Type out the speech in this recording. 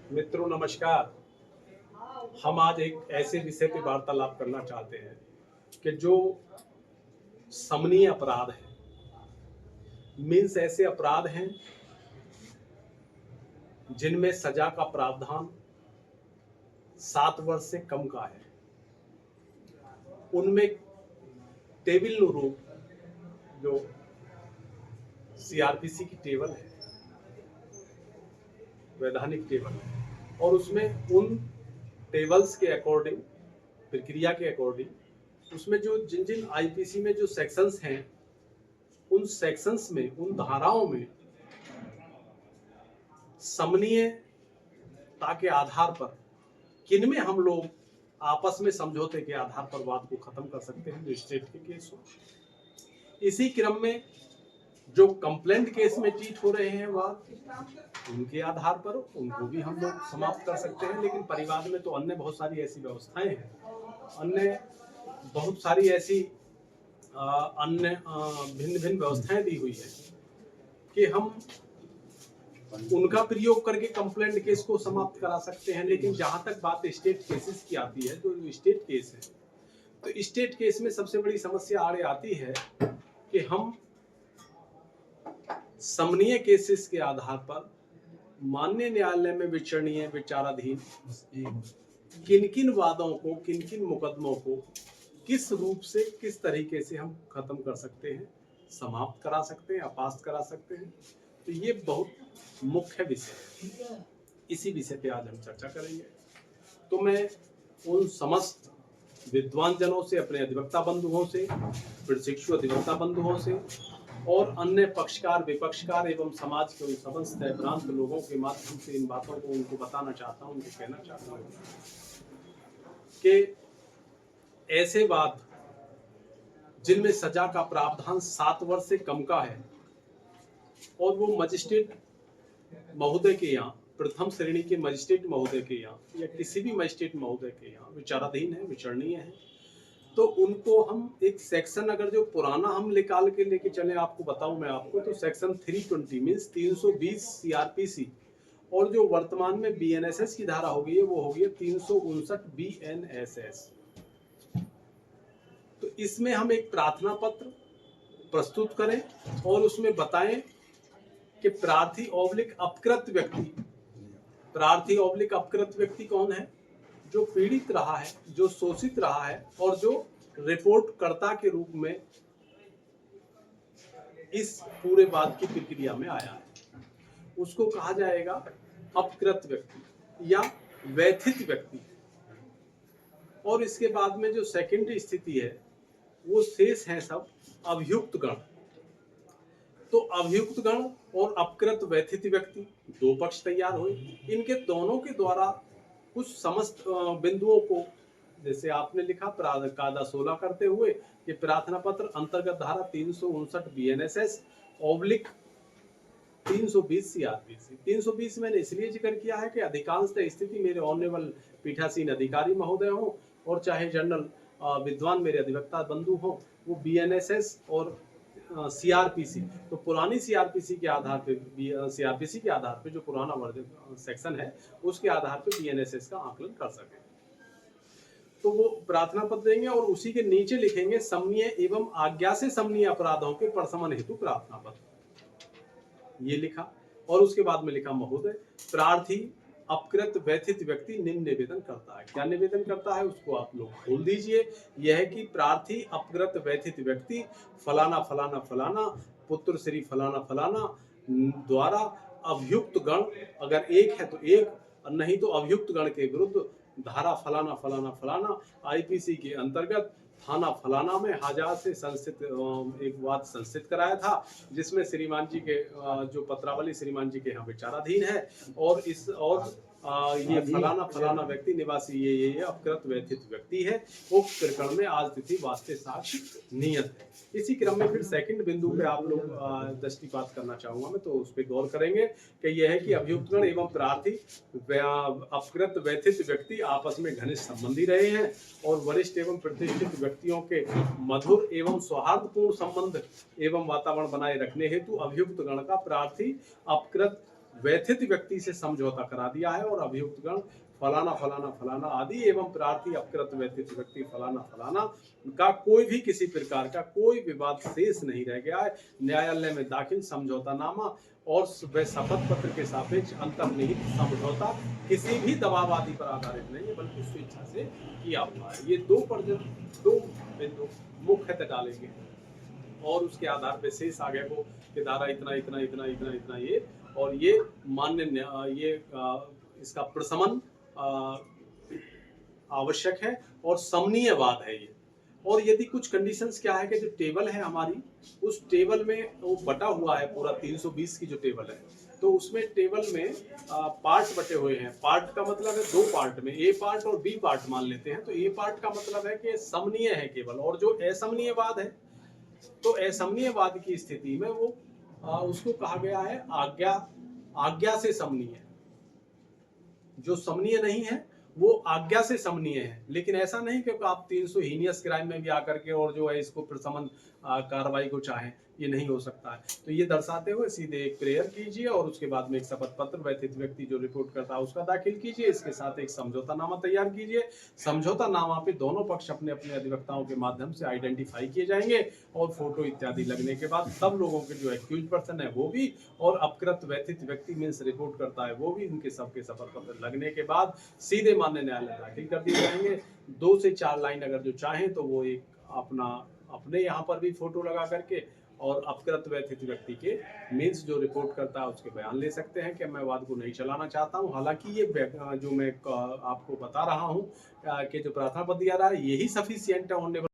मित्रों नमस्कार। हम आज एक ऐसे विषय पे वार्तालाप करना चाहते हैं कि जो समनीय अपराध है, मीन्स ऐसे अपराध हैं जिनमें सजा का प्रावधान 7 वर्ष से कम का है। उनमें टेबल रूप जो सीआरपीसी की टेबल है, वैधानिक टेबल है, और उसमें उन टेबल्स के अकॉर्डिंग, प्रक्रिया के अकॉर्डिंग, उसमें जो जिन जिन आईपीसी में जो सेक्शंस हैं, उन सेक्शंस में, उन धाराओं में समनीयता के आधार पर किनमें हम लोग आपस में समझौते के आधार पर वाद को खत्म कर सकते हैं, जो स्टेट के केस हो। इसी क्रम में जो कंप्लेंट केस में ट्रीट हो रहे हैं वाद, उनके आधार पर उनको भी हम लोग समाप्त कर सकते हैं। लेकिन परिवाद में तो अन्य बहुत सारी ऐसी व्यवस्थाएं हैं, अन्य बहुत सारी ऐसी अन्य भिन्न भिन्न व्यवस्थाएं दी हुई है कि हम उनका प्रयोग करके कंप्लेंट केस को समाप्त करा सकते हैं। लेकिन जहां तक बात स्टेट केसेस की आती है, तो स्टेट केस है, तो स्टेट केस में सबसे बड़ी समस्या आड़े आती है कि हम समनीय केसेस के आधार पर माननीय न्यायालय में विचारणीय, विचाराधीन किन किन वादों को, किन किन मुकदमों को किस रूप से, किस तरीके से हम खत्म कर सकते हैं, समाप्त करा सकते हैं, अपास्त करा सकते हैं। तो ये बहुत मुख्य विषय है। इसी विषय पे आज हम चर्चा करेंगे। तो मैं उन समस्त विद्वान जनों से, अपने अधिवक्ता बंधुओं से, प्रशिक्षु अधिवक्ता बंधुओं से और अन्य पक्षकार, विपक्षकार एवं समाज के उन समस्त भ्रांत लोगों के माध्यम से इन बातों को उनको बताना चाहता हूँ, उनको कहना चाहता हूँ कि ऐसे वाद जिनमें सजा का प्रावधान 7 वर्ष से कम का है और वो मजिस्ट्रेट महोदय के यहाँ, प्रथम श्रेणी के मजिस्ट्रेट महोदय के यहाँ या किसी भी मजिस्ट्रेट महोदय के यहाँ विचाराधीन है, विचारणीय है, तो उनको हम एक सेक्शन, अगर जो पुराना हम निकाल के लेके चले, आपको बताऊं मैं आपको, तो सेक्शन 320 मीन्स 320 सीआरपीसी, और जो वर्तमान में बीएनएसएस की धारा हो गई है वो हो गई है 359 बीएनएसएस। तो इसमें हम एक प्रार्थना पत्र प्रस्तुत करें और उसमें बताएं कि प्रार्थी ऑब्लिक अपकृत व्यक्ति, प्रार्थी ऑब्लिक अपकृत व्यक्ति कौन है? जो पीड़ित रहा है, जो शोषित रहा है और जो रिपोर्टकर्ता के रूप में इस पूरे वाद की प्रक्रिया में आया है, उसको कहा जाएगा अपकृत व्यक्ति या व्यथित व्यक्ति। और इसके बाद में जो सेकेंडरी स्थिति है, वो शेष है सब अभियुक्त गण। तो अभियुक्त गण और अपकृत व्यथित व्यक्ति, दो पक्ष तैयार हुए। इनके दोनों के द्वारा कुछ समस्त बिंदुओं को, जैसे आपने लिखा कायदा 16 करते हुए कि प्रार्थना पत्र अंतर्गत धारा 359 बीएनएसएस ऑब्लिक 320 सीआरपीसी। 320 मैंने इसलिए जिक्र किया है कि अधिकांशतः स्थिति मेरे ऑनरेबल पीठासीन अधिकारी महोदय हो और चाहे जनरल विद्वान मेरे अधिवक्ता बंधु हो, वो बीएनएसएस और सीआरपीसी, तो पुरानी सीआरपीसी के आधार पे, सीआरपीसी के आधार पे जो पुराना वर्जन सेक्शन है उसके आधार पे बीएनएसएस का आकलन कर सके। तो वो प्रार्थना पत्र देंगे और उसी के नीचे लिखेंगे समनीय एवं आज्ञा से समनीय अपराधों के प्रशमन हेतु प्रार्थना पत्र, ये लिखा। और उसके बाद में लिखा महोदय, प्रार्थी अपकृत व्यथित व्यक्ति निम्न निवेदन करता है। क्या निवेदन करता है उसको आप लोग खोल दीजिए। यह है कि प्रार्थी अपकृत व्यथित व्यक्ति फलाना फलाना फलाना पुत्र श्री फलाना फलाना द्वारा अभियुक्त गण, अगर एक है तो एक, नहीं तो अभियुक्त गण के विरुद्ध धारा फलाना फलाना फलाना आईपीसी के अंतर्गत थाना फलाना में हजार से संस्थित एक वाद संस्थित कराया था, जिसमें श्रीमान जी के जो पत्रावली श्रीमान जी के यहाँ विचाराधीन है, और इस और ये फलाना फलाना व्यक्ति निवासी ये अपकृत व्यथित व्यक्ति है। उक्त प्रकरण में आज तिथि वास्ते साक्ष्य नियत है। इसी क्रम में फिर सेकंड बिंदु पे आप लोग दृष्टिपात करना चाहूंगा मैं, तो उस पर गौर करेंगे कि यह है कि अभियुक्तगण एवं प्रार्थी अपकृत व्यथित व्यक्ति आपस में घनिष्ठ संबंधी रहे हैं और वरिष्ठ एवं प्रतिष्ठित व्यक्तियों के मधुर एवं सौहार्दपूर्ण संबंध एवं वातावरण बनाए रखने हेतु अभियुक्त गण का प्रार्थी अपकृत व्यथित व्यक्ति से समझौता करा दिया है और अभियुक्त गण फलाना फलाना फलाना आदि एवं प्रार्थी अपकृत व्यथित व्यक्ति फलाना फलाना का कोई भी किसी प्रकार का कोई विवाद शेष नहीं रह गया है। न्यायालय में दाखिल समझौतानामा और वह शपथ पत्र के सापेक्ष अंतर्निहित समझौता किसी भी दबाव आदि पर आधारित नहीं है बल्कि स्वेच्छा से किया हुआ है। ये दो बिंदु मुख्यतः डालेंगे और उसके आधार पर शेष आगे को कि धारा इतना इतना इतना इतना इतना ये और ये मान्य ये इसका प्रशमन आवश्यक है और समनीयवाद है ये। और यदि कुछ कंडीशंस क्या है कि जो टेबल है हमारी उस टेबल में वो बटा हुआ है पूरा 320 की जो टेबल है तो उसमें टेबल में पार्ट बटे हुए हैं। पार्ट का मतलब है दो पार्ट में ए पार्ट और बी पार्ट मान लेते हैं। तो ए पार्ट का मतलब है कि समनीय है केवल और जो असमनीयवाद है तो असमनीयवाद की स्थिति में वो उसको कहा गया है आज्ञा से समनीय। जो समनीय नहीं है वो आज्ञा से समनीय है। लेकिन ऐसा नहीं कि आप 300 हीनियस क्राइम में भी आकर के और जो है इसको प्रशमन कार्रवाई को चाहें, ये नहीं हो सकता है। तो ये दर्शाते हुए सीधे एक प्रेयर कीजिए और उसके बाद में एक शपथ पत्र व्यथित व्यक्ति जो रिपोर्ट करता है उसका दाखिल कीजिए। इसके साथ एक समझौतानामा तैयार कीजिए। समझौतानामा पे दोनों पक्ष अपने अपने अधिवक्ताओं के माध्यम से आइडेंटिफाई किए जाएंगे और फोटो इत्यादि लगने के बाद सब लोगों के जो एक्यूज पर्सन है वो भी और अपकृत व्यथित व्यक्ति मीन्स रिपोर्ट करता है वो भी, उनके सबके शपथ पत्र लगने के बाद सीधे मान्य न्यायालय दाखिल कर दिए जाएंगे। 2 से 4 लाइन अगर जो चाहें तो वो एक अपने यहाँ पर भी फोटो लगा करके और अपकृत व्यथित व्यक्ति के मीन्स जो रिपोर्ट करता है उसके बयान ले सकते हैं कि मैं वाद को नहीं चलाना चाहता हूं। हालांकि ये जो मैं आपको बता रहा हूं कि जो प्रार्थना पत्र दिया रहा है यही सफिशिएंट है